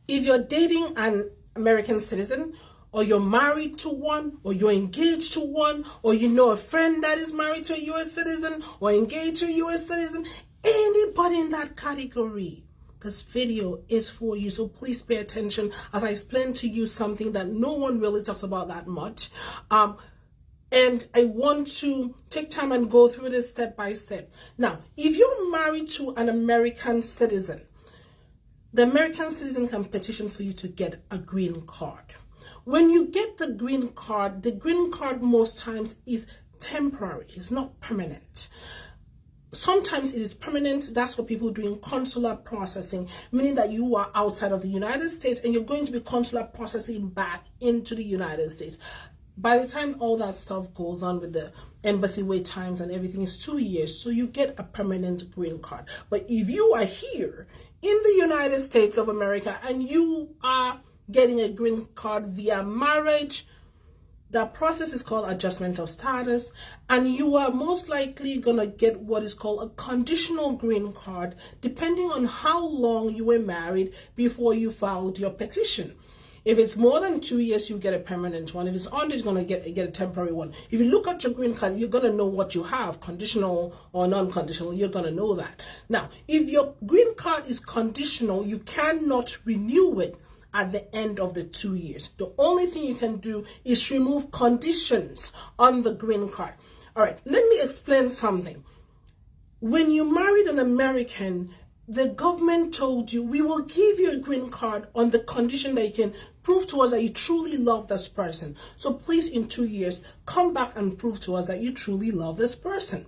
If you're dating an American citizen, or you're married to one, or you're engaged to one, or you know a friend that is married to a US citizen, or engaged to a US citizen, anybody in that category, this video is for you. So please pay attention as I explain to you something that no one really talks about that much. And I want to take time and go through this step by step. Now, if you're married to an American citizen, the American citizen can petition for you to get a green card. When you get the green card most times is temporary. It's not permanent. Sometimes it is permanent. That's what people do in consular processing, meaning that you are outside of the United States and you're going to be consular processing back into the United States. By the time all that stuff goes on with the embassy wait times and everything is 2 years, so you get a permanent green card. But if you are here in the United States of America and you are getting a green card via marriage, the process is called adjustment of status, and you are most likely going to get what is called a conditional green card, depending on how long you were married before you filed your petition. If it's more than 2 years, you get a permanent one. If it's under, you're going to get a temporary one. If you look at your green card, you're going to know what you have, conditional or non-conditional. You're going to know that. Now, if your green card is conditional, you cannot renew it at the end of the 2 years. The only thing you can do is remove conditions on the green card. All right, let me explain something. When you married an American, the government told you, we will give you a green card on the condition that you can prove to us that you truly love this person. So please, in 2 years, come back and prove to us that you truly love this person.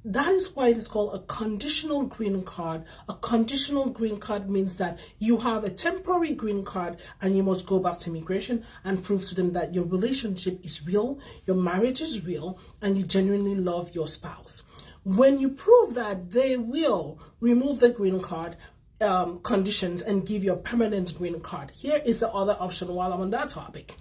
That is why it is called a conditional green card. A conditional green card means that you have a temporary green card and you must go back to immigration and prove to them that your relationship is real, your marriage is real, and you genuinely love your spouse. When you prove that, they will remove the green card conditions and give you a permanent green card. Here is the other option while I'm on that topic.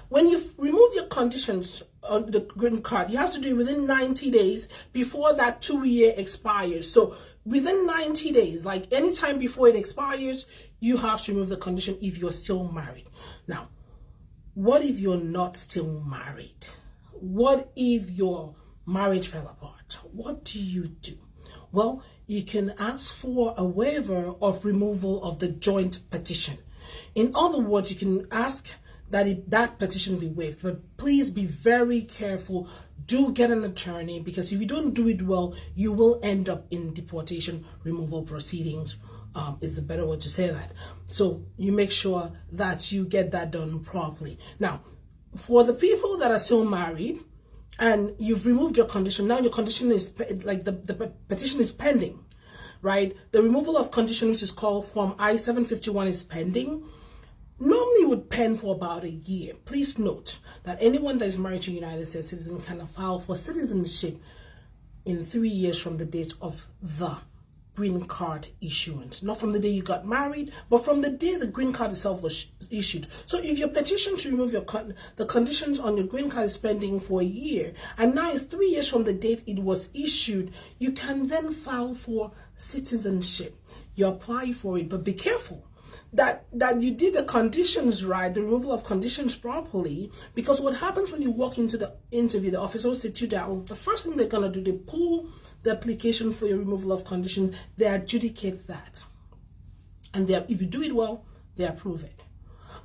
When you remove your conditions on the green card, you have to do it within 90 days before that 2-year expires. So within 90 days, like anytime before it expires, you have to remove the condition if you're still married. Now, what if you're not still married? What if your marriage fell apart? What do you do? Well, you can ask for a waiver of removal of the joint petition. In other words, you can ask that petition be waived, but please be very careful. Do get an attorney, because if you don't do it well, you will end up in deportation removal proceedings, is the better way to say that. So you make sure that you get that done properly. Now, for the people that are still married and you've removed your condition, now your condition is like the petition is pending, right? The removal of condition, which is called Form I-751, is pending. Normally would pen for about a year. Please note that anyone that is married to a United States citizen can file for citizenship in 3 years from the date of the green card issuance. Not from the day you got married, but from the day the green card itself was issued. So if your petition to remove the conditions on your green card is pending for a year, and now it's 3 years from the date it was issued, you can then file for citizenship. You apply for it, but be careful that you did the conditions right, the removal of conditions properly, because what happens when you walk into the interview, the officer will sit you down. The first thing they're going to do, they pull the application for your removal of conditions, they adjudicate that, and if you do it well, they approve it.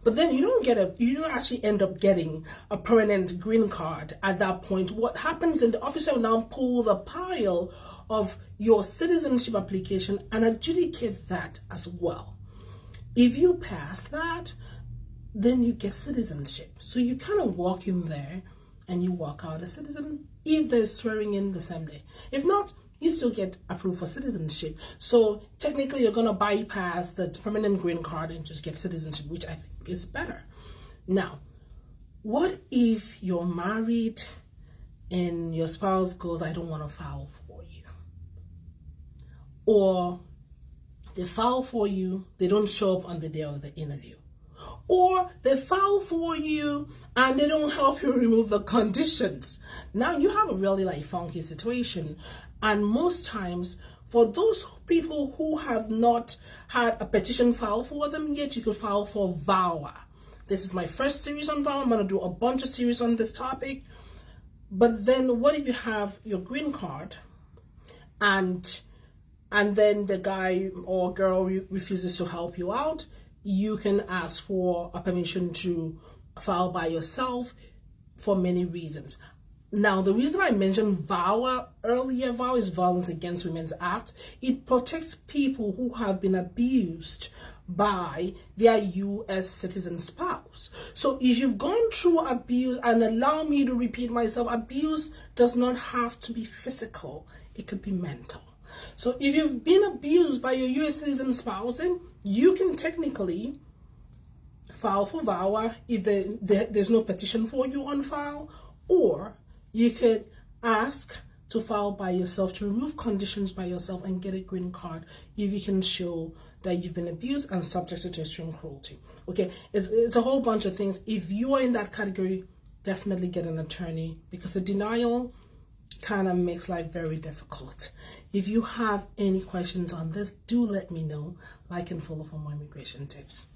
But then you don't actually end up getting a permanent green card at that point. What happens, and the officer will now pull the pile of your citizenship application and adjudicate that as well. If you pass that, then you get citizenship. So you kind of walk in there and you walk out a citizen if they're swearing in the same day. If not, you still get approved for citizenship. So technically you're going to bypass the permanent green card and just get citizenship, which I think is better. Now, what if you're married and your spouse goes, I don't want to file for you? Or they file for you, they don't show up on the day of the interview. Or they file for you and they don't help you remove the conditions. Now you have a really funky situation. And most times For those people who have not had a petition filed for them yet, you could file for VHow. This is my first series on VHow. I'm going to do a bunch of series on this topic. But then what if you have your green card and then the guy or girl refuses to help you out? You can ask for a permission to file by yourself for many reasons. Now, the reason I mentioned VHow earlier, VHow is Violence Against Women's Act. It protects people who have been abused by their U.S. citizen spouse. So if you've gone through abuse, and allow me to repeat myself, abuse does not have to be physical. It could be mental. So if you've been abused by your U.S. citizen spouse, then you can technically file for VHow if there's no petition for you on file, or you could ask to file by yourself, to remove conditions by yourself and get a green card if you can show that you've been abused and subjected to extreme cruelty. Okay, it's a whole bunch of things. If you are in that category, definitely get an attorney, because the denial kind of makes life very difficult. If you have any questions on this, do let me know. Like and follow for more immigration tips.